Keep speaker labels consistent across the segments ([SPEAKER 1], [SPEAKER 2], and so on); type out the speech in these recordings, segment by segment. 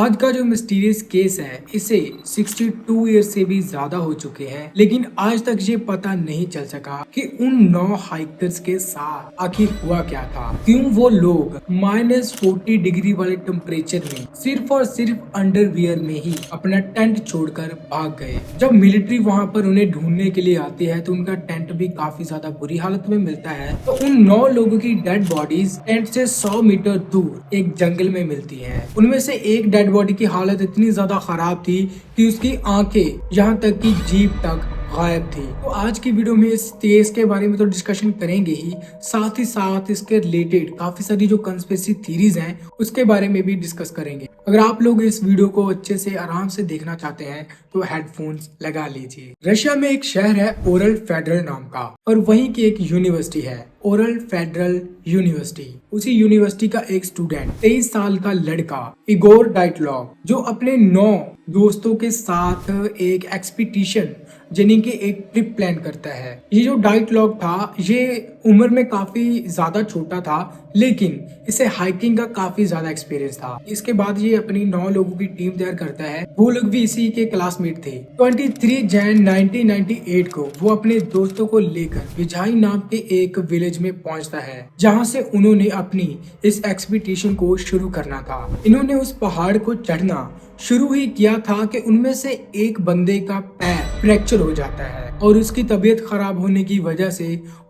[SPEAKER 1] आज का जो मिस्टीरियस केस है इसे 62 ईयर से भी ज्यादा हो चुके हैं, लेकिन आज तक ये पता नहीं चल सका कि उन 9 हाइकर्स के साथ आखिर हुआ क्या था। क्यों वो लोग -40 डिग्री वाले टेम्परेचर में सिर्फ और सिर्फ अंडरवियर में ही अपना टेंट छोड़कर भाग गए। जब मिलिट्री वहां पर उन्हें ढूंढने के लिए आती है तो उनका टेंट भी काफी ज्यादा बुरी हालत में मिलता है। तो उन 9 लोगों की डेड बॉडीज टेंट से 100 मीटर दूर एक जंगल में मिलती है। उनमें से एक डेड बॉडी की हालत इतनी ज्यादा खराब थी कि उसकी आंखें यहाँ तक कि जीभ तक गायब थी। तो आज की वीडियो में इस केस के बारे में तो डिस्कशन करेंगे ही, साथ ही साथ इसके रिलेटेड काफी सारी जो कंस्पिरेसी थीरीज हैं उसके बारे में भी डिस्कस करेंगे। अगर आप लोग इस वीडियो को अच्छे से आराम से देखना चाहते हैं तो हेडफोन्स लगा लीजिए। रशिया में एक शहर है ओरल फेडरल नाम का, और वहीं की एक यूनिवर्सिटी है ओरल फेडरल यूनिवर्सिटी। उसी यूनिवर्सिटी का एक स्टूडेंट 23 साल का लड़का इगोर डाइटलॉग, जो अपने 9 दोस्तों के साथ एक एक्सपीडिशन यानी कि एक ट्रिप प्लान करता है। ये जो डाइटलॉग था ये उम्र में काफी ज्यादा छोटा था, लेकिन इसे हाइकिंग का काफी ज्यादा एक्सपीरियंस था। इसके बाद ये अपनी 9 लोगों की टीम तैयार करता है। वो लोग भी इसी के क्लासमेट थे। 23 जैन 1998 को वो अपने दोस्तों को लेकर विजाई नाम के एक विलेज में पहुंचता है, जहां से उन्होंने अपनी इस एक्सपीडिशन को शुरू करना था। इन्होंने उस पहाड़ को चढ़ना शुरू ही किया था कि उनमें से एक बंदे का पैर फ्रैक्चर हो जाता है और उसकी तबीयत खराब होने की वजह से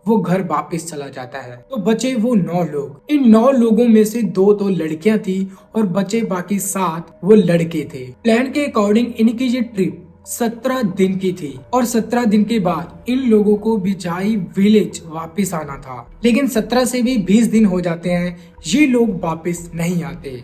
[SPEAKER 1] वो घर वापस चला जाता है। तो बचे वो 9 लोग। इन 9 लोगों में से 2 तो लड़कियां थी और बचे बाकी 7 वो लड़के थे। प्लान के अकॉर्डिंग इनकी ये ट्रिप 17 दिन की थी और 17 दिन के बाद इन लोगों को बिजाई विलेज वापस आना था, लेकिन 17 से भी 20 दिन हो जाते हैं, ये लोग वापस नहीं आते।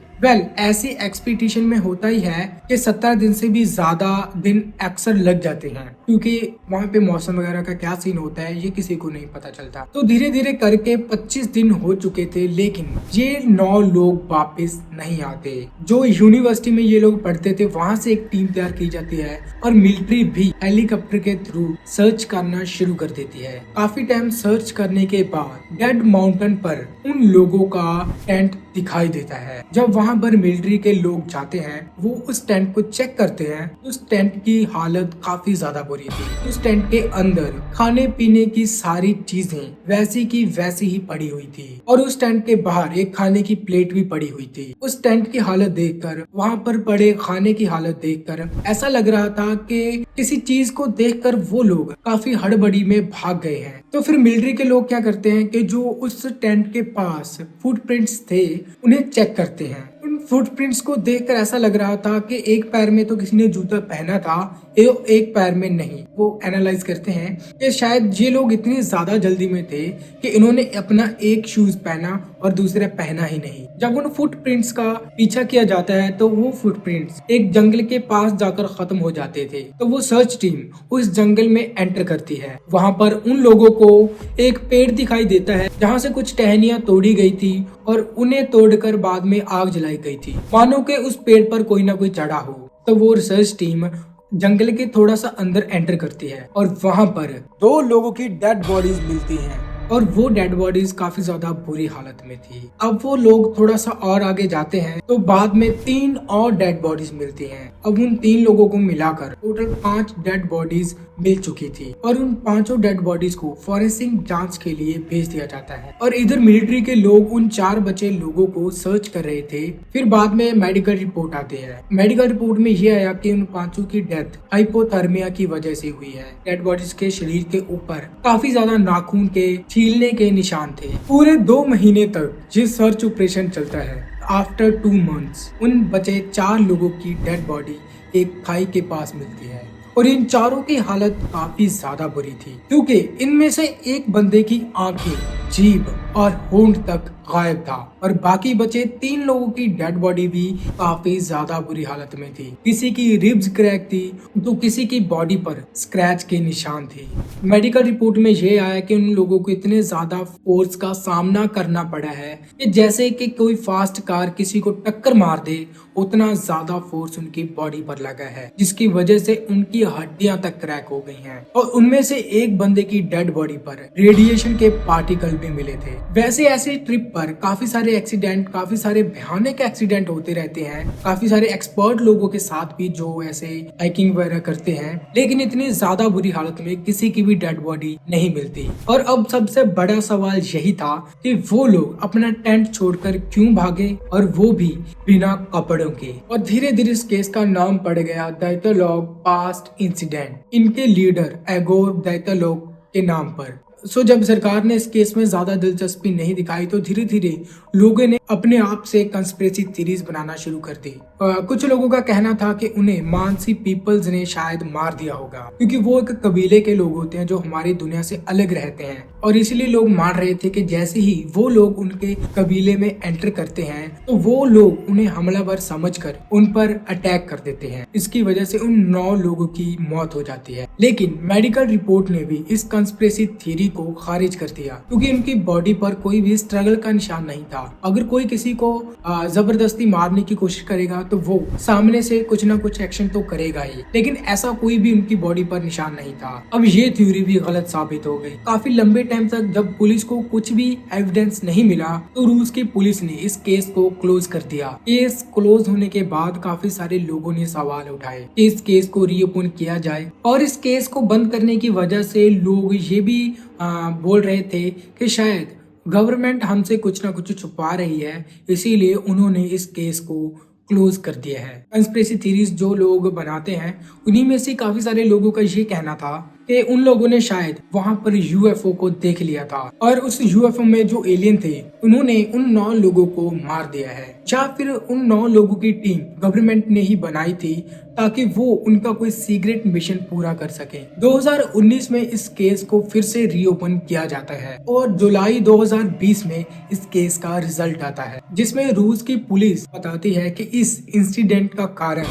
[SPEAKER 1] ऐसी एक्सपीडिशन में होता ही है कि 17 दिन से भी ज्यादा दिन अक्सर लग जाते हैं, क्योंकि वहाँ पे मौसम वगैरह का क्या सीन होता है ये किसी को नहीं पता चलता। तो धीरे धीरे करके 25 दिन हो चुके थे, लेकिन ये 9 लोग वापस नहीं आते। जो यूनिवर्सिटी में ये लोग पढ़ते थे वहाँ से एक टीम तैयार की जाती है और मिलिट्री भी हेलीकॉप्टर के थ्रू सर्च करना शुरू कर देती है। काफी टाइम सर्च करने के बाद डेड माउंटेन पर उन लोगों का टेंट दिखाई देता है। जब वहाँ पर मिलिट्री के लोग जाते हैं वो उस टेंट को चेक करते हैं। उस टेंट की हालत काफी ज्यादा बुरी थी। उस टेंट के अंदर खाने पीने की सारी चीजें वैसी की वैसी ही पड़ी हुई थी और उस टेंट के बाहर एक खाने की प्लेट भी पड़ी हुई थी। उस टेंट की हालत देखकर, वहाँ पर पड़े खाने की हालत देखकर ऐसा लग रहा था कि किसी चीज को देखकर वो लोग काफी हड़बड़ी में भाग गए हैं। तो फिर मिलिट्री के लोग क्या करते हैं कि जो उस टेंट के पास फुटप्रिंट्स थे उन्हें चेक करते हैं। उन फुटप्रिंट्स को देखकर ऐसा लग रहा था कि एक पैर में तो किसी ने जूता पहना था, एक पैर में नहीं। वो एनालाइज करते हैं कि शायद ये लोग इतनी ज्यादा जल्दी में थे कि इन्होंने अपना एक शूज पहना और दूसरा पहना ही नहीं। जब उन फुटप्रिंट्स का पीछा किया जाता है तो वो फुटप्रिंट्स एक जंगल के पास जाकर खत्म हो जाते थे। तो वो सर्च टीम उस जंगल में एंटर करती है। वहाँ पर उन लोगों को एक पेड़ दिखाई देता है जहाँ से कुछ टहनियां तोड़ी गई थी और उन्हें तोड़कर बाद में आग जलाई गई थी, मानो के उस पेड़ पर कोई ना कोई चढ़ा हो। तो वो रिसर्च टीम जंगल के थोड़ा सा अंदर एंटर करती है और वहाँ पर 2 लोगों की डेड बॉडीज मिलती हैं और वो डेड बॉडीज काफी ज्यादा बुरी हालत में थी। अब वो लोग थोड़ा सा और आगे जाते हैं तो बाद में 3 और डेड बॉडीज मिलती हैं। अब उन 3 लोगों को मिलाकर टोटल 5 डेड बॉडीज मिल चुकी थी और उन 5 डेड बॉडीज को फॉरेंसिक जांच के लिए भेज दिया जाता है। और इधर मिलिट्री के लोग उन 4 बचे लोगों को सर्च कर रहे थे। फिर बाद में मेडिकल रिपोर्ट आती है। मेडिकल रिपोर्ट में ये आया कि उन 5 की डेथ हाइपोथर्मिया की वजह से हुई है। डेड बॉडीज के शरीर के ऊपर काफी ज्यादा नाखून के छीलने के निशान थे। पूरे 2 महीने तक ये सर्च ऑपरेशन चलता है। आफ्टर 2 मंथ्स उन बचे 4 लोगों की डेड बॉडी एक खाई के पास मिलती है और इन 4 की हालत काफी ज्यादा बुरी थी, क्योंकि इनमें से एक बंदे की आंखें, जीभ और होंठ तक गायब था और बाकी बचे 3 लोगों की डेड बॉडी भी काफी ज्यादा बुरी हालत में थी। किसी की रिब्स क्रैक थी तो किसी की बॉडी पर स्क्रैच के निशान थे। मेडिकल रिपोर्ट में ये आया कि उन लोगों को इतने ज्यादा फोर्स का सामना करना पड़ा है कि जैसे कि कोई फास्ट कार किसी को टक्कर मार दे, उतना ज्यादा फोर्स उनकी बॉडी पर लगा है, जिसकी वजह से उनकी हड्डियां तक क्रैक हो गई हैं। और उनमें से एक बंदे की डेड बॉडी पर रेडिएशन के पार्टिकल भी मिले थे। वैसे ऐसी ट्रिप पर काफी सारे एक्सीडेंट, काफी सारे भयानक एक्सीडेंट होते रहते हैं, काफी सारे एक्सपर्ट लोगों के साथ भी जो ऐसे हाइकिंग वगैरह करते हैं, लेकिन इतनी ज्यादा बुरी हालत में किसी की भी डेड बॉडी नहीं मिलती। और अब सबसे बड़ा सवाल यही था कि वो लोग अपना टेंट छोड़कर क्यों भागे, और वो भी बिना कपड़ों के। और धीरे धीरे इस केस का नाम पड़ गया दैतलोग पास्ट इंसिडेंट, इनके लीडर एगोर दैतलोग के नाम पर। जब सरकार ने इस केस में ज्यादा दिलचस्पी नहीं दिखाई तो धीरे धीरे लोगों ने अपने आप से कंस्पिरेसी थ्योरीज बनाना शुरू कर दी। कुछ लोगों का कहना था कि उन्हें मानसी पीपल्स ने शायद मार दिया होगा, क्योंकि वो एक कबीले के लोग होते हैं जो हमारी दुनिया से अलग रहते हैं, और इसलिए लोग मान रहे थे कि जैसे ही वो लोग उनके कबीले में एंटर करते हैं तो वो लोग उन्हें हमलावर समझकर उन पर अटैक कर देते हैं। इसकी वजह से उन 9 लोगों की मौत हो जाती है। लेकिन मेडिकल रिपोर्ट ने भी इस कंस्पिरेसी थ्योरी को खारिज कर दिया, क्योंकि उनकी बॉडी पर कोई भी स्ट्रगल का निशान नहीं था। अगर कोई किसी को जबरदस्ती मारने की कोशिश करेगा तो वो सामने से कुछ ना कुछ एक्शन तो करेगा ही, लेकिन ऐसा कोई भी उनकी बॉडी पर निशान नहीं था। अब ये थ्योरी भी गलत साबित हो गई। काफी लंबे टाइम तक जब पुलिस को कुछ भी एविडेंस नहीं मिला तो रूस की पुलिस ने इस केस को क्लोज कर दिया। केस क्लोज होने के बाद काफी सारे लोगों ने सवाल उठाए कि इस केस को रीओपन किया जाए, और इस केस को बंद करने की वजह से लोग ये भी बोल रहे थे कि शायद गवर्नमेंट हमसे कुछ ना कुछ छुपा रही है, इसीलिए उन्होंने इस केस को क्लोज कर दिया है। कंस्पिरेसी थ्योरीज जो लोग बनाते हैं उन्हीं में से काफी सारे लोगों का ये कहना था कि उन लोगों ने शायद वहां पर यूएफओ को देख लिया था, और उस यूएफओ में जो एलियन थे उन्होंने उन 9 लोगों को मार दिया है, या फिर उन 9 लोगों की टीम गवर्नमेंट ने ही बनाई थी ताकि वो उनका कोई सीक्रेट मिशन पूरा कर सके। 2019 में इस केस को फिर से रीओपन किया जाता है, और जुलाई 2020 में इस केस का रिजल्ट आता है, जिसमें रूस की पुलिस बताती है कि इस इंसिडेंट का कारण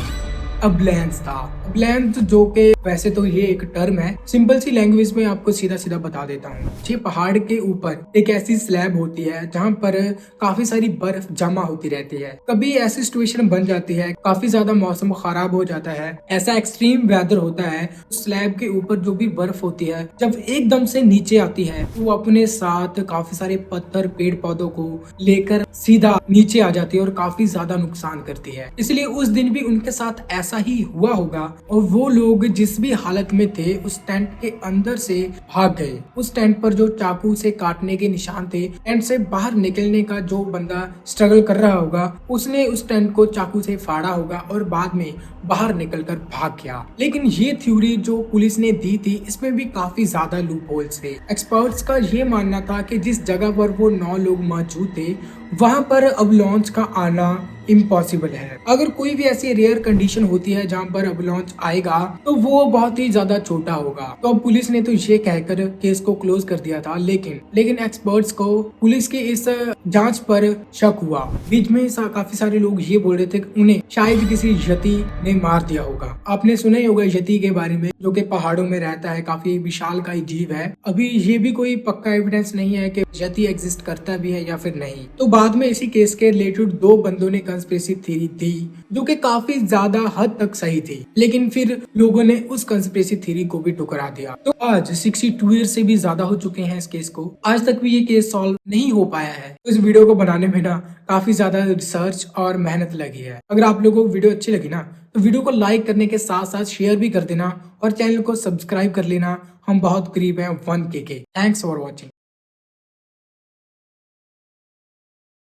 [SPEAKER 1] अवलैंच था। अवलैंच जो कि वैसे तो ये एक टर्म है, सिंपल सी लैंग्वेज में आपको सीधा सीधा बता देता हूँ। ये पहाड़ के ऊपर एक ऐसी स्लैब होती है जहाँ पर काफी सारी बर्फ जमा होती रहती है। कभी ऐसी सिचुएशन बन जाती है, काफी ज्यादा मौसम खराब हो जाता है, ऐसा एक्सट्रीम वेदर होता है, स्लैब के ऊपर जो भी बर्फ होती है जब एकदम से नीचे आती है वो अपने साथ काफी सारे पत्थर पेड़ पौधों को लेकर सीधा नीचे आ जाती है और काफी ज्यादा नुकसान करती है। इसलिए उस दिन भी उनके साथ ऐसा ही हुआ होगा, और वो लोग जिस भी हालत में थे उस टेंट के अंदर से भाग गए। उस टेंट पर जो चाकू से काटने के निशान थे, टेंट से बाहर निकलने का जो बंदा स्ट्रगल कर रहा होगा उसने उस टेंट को चाकू से फाड़ा होगा और बाद में बाहर निकलकर भाग गया। लेकिन ये थ्योरी जो पुलिस ने दी थी इसमें भी काफी ज्यादा लूप होल्स थे। एक्सपर्ट्स का ये मानना था कि जिस जगह पर वो 9 लोग मौजूद थे वहां पर अवलॉन्च का आना इम्पॉसिबल है। अगर कोई भी ऐसी रेयर कंडीशन होती है जहाँ पर अवलॉन्च आएगा तो वो बहुत ही ज्यादा छोटा होगा। तो अब पुलिस ने तो ये कहकर केस को क्लोज कर दिया था, लेकिन एक्सपर्ट्स को पुलिस की इस जांच पर शक हुआ। बीच में काफी सारे लोग ये बोल रहे थे कि उन्हें शायद किसी यति ने मार दिया होगा। आपने सुना ही होगा यति के बारे में, जो कि पहाड़ों में रहता है, काफी विशालकाय जीव है। अभी ये भी कोई पक्का एविडेंस नहीं है कि यति एग्जिस्ट करता भी है या फिर नहीं। तो बाद में इसी केस के रिलेटेड 2 बंदों ने कंस्पिरेसी थ्योरी दी जो कि काफी ज्यादा हद तक सही थी, लेकिन फिर लोगों ने उस कंस्पिरेसी थ्योरी को भी ठुकरा दिया। तो आज 62 ईयर से भी ज्यादा हो चुके हैं इस केस को, आज तक भी ये केस सॉल्व नहीं हो पाया है। इस वीडियो को बनाने में ना काफी ज्यादा रिसर्च और मेहनत लगी है। अगर आप लोगों को वीडियो अच्छी लगी ना तो वीडियो को लाइक करने के साथ साथ शेयर भी कर देना और चैनल को सब्सक्राइब कर लेना। हम बहुत करीब हैं 1K के। Thanks for watching.